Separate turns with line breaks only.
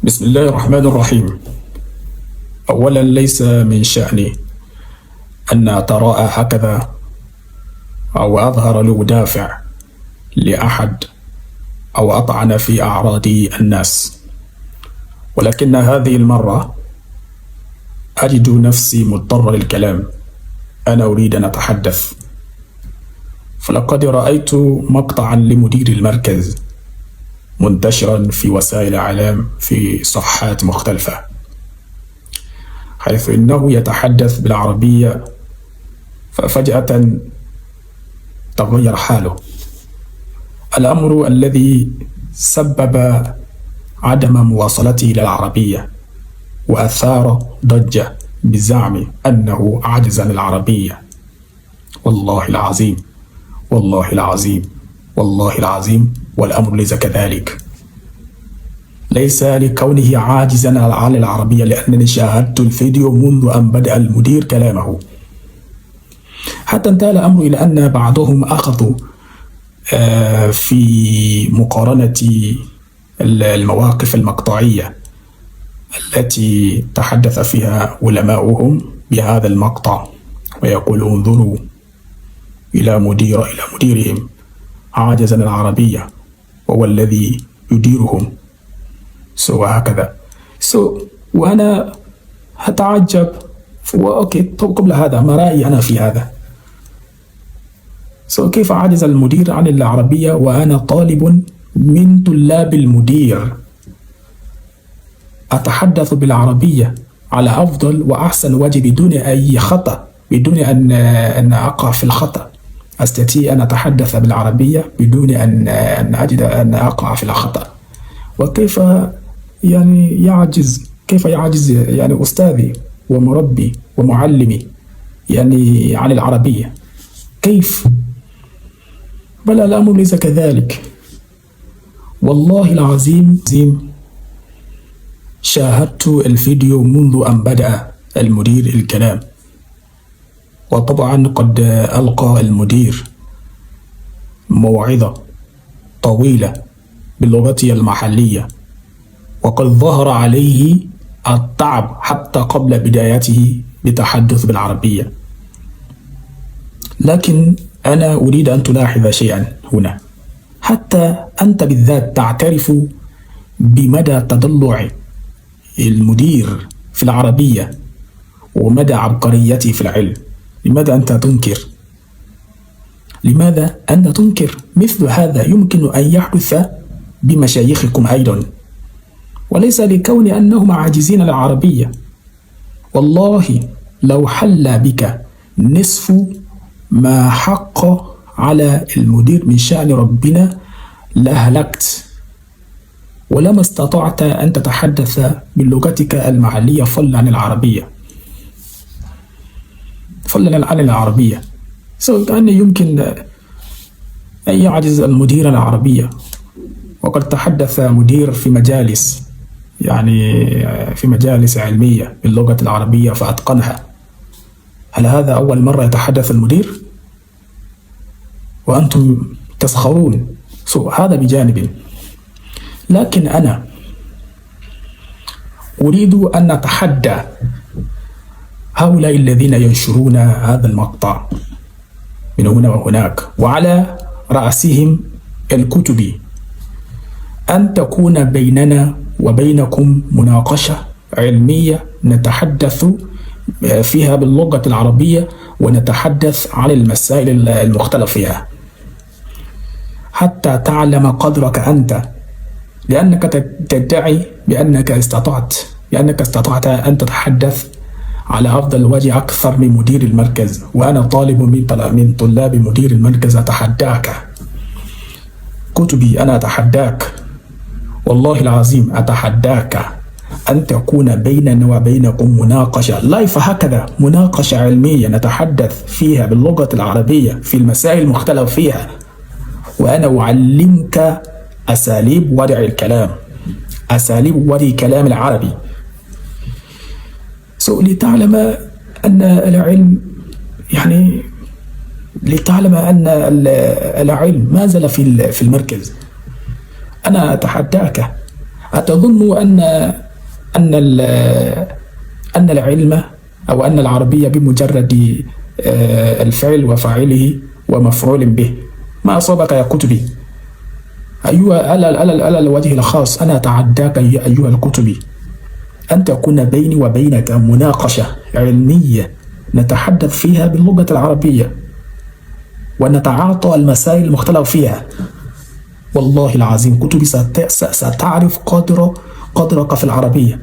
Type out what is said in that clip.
بسم الله الرحمن الرحيم. أولا، ليس من شأني أن أتراءى هكذا أو أظهر لأدافع لأحد أو أطعن في أعراض الناس، ولكن هذه المرة أجد نفسي مضطر للكلام. أنا أريد أن أتحدث، فلقد رأيت مقطعا لمدير المركز منتشرا في وسائل الإعلام في صفحات مختلفة، حيث إنه يتحدث بالعربية، ففجأة تغير حاله. الأمر الذي سبب عدم مواصلته إلى العربية وأثار ضجة بزعم أنه عجز عن العربية. والله العظيم والله العظيم والله العظيم والأمر ليس كذلك. ليس لكونه عاجزا عن العربية، لأنني شاهدت الفيديو منذ أن بدأ المدير كلامه، حتى انتهى الأمر إلى أن بعضهم أخذوا في مقارنة المواقف المقطعية التي تحدث فيها علماؤهم بهذا المقطع، ويقولون انظروا إلى مديرهم عاجز عن العربية وهو الذي يديرهم، وهكذا. وأنا أتعجب. أوكي، قبل هذا ما رأيي أنا في هذا؟ كيف عجز المدير عن العربية وأنا طالب من طلاب المدير أتحدث بالعربية على أفضل وأحسن وجه بدون أي خطأ، بدون أن أقع في الخطأ. أستطيع أن أتحدث بالعربية بدون أن أجد أن أقع في الخطأ. وكيف يعجز أستاذي ومربي ومعلمي عن العربية؟ كيف؟ بل الأمر ليس كذلك. والله العظيم شاهدت الفيديو منذ أن بدأ المدير الكلام، وطبعا قد ألقى المدير موعظة طويلة بلغته المحلية، وقد ظهر عليه التعب حتى قبل بدايته بتحدث بالعربية. لكن أنا أريد أن تلاحظ شيئا هنا، حتى أنت بالذات تعترف بمدى تضلع المدير في العربية ومدى عبقريته في العلم. لماذا أنت تنكر؟ لماذا أنت تنكر؟ مثل هذا يمكن أن يحدث بمشايخكم أيضا، وليس لكون أنهم عاجزين عن العربية. والله لو حل بك نصف ما حق على المدير من شأن ربنا لهلكت، ولما استطعت أن تتحدث بلغتك المحلية فضلا عن العربية. كأن يمكن أن يعجز المدير عن العربية، وقد تحدث مدير في مجالس علمية باللغة العربية فأتقنها. هل هذا أول مرة يتحدث المدير؟ وأنتم تسخرون. هذا بجانب. لكن أنا أريد أن أتحدى هؤلاء الذين ينشرون هذا المقطع من هنا وهناك، وعلى رأسهم الكتبي، أن تكون بيننا وبينكم مناقشة علمية نتحدث فيها باللغة العربية ونتحدث عن المسائل المختلف فيها، حتى تعلم قدرك أنت، لأنك تدعي بأنك استطعت أن تتحدث على أفضل وجه أكثر من مدير المركز، وأنا طالب من طلاب مدير المركز أتحداك. كتبي، أنا أتحداك، والله العظيم أتحداك أن تكون بيننا وبينكم مناقشة لايف، هكذا مناقشة علمية نتحدث فيها باللغة العربية في المسائل المختلف فيها، وأنا أعلمك أساليب وضع الكلام، أساليب وضع الكلام العربي، لتعلم أن العلم لتعلم أن العلم ما زال في المركز. أنا أتحداك أتظن أن أن العلم أو أن العربية بمجرد الفعل وفاعله ومفعول به؟ ما أصابك يا كتبي؟ أيها على الوجه الخاص أنا أتعداك أيها الكتبي أن تكون بيني وبينك مناقشة علمية نتحدث فيها باللغة العربية ونتعاطى المسائل المختلف فيها. والله العظيم كتبي ستعرف قدرك في العربية.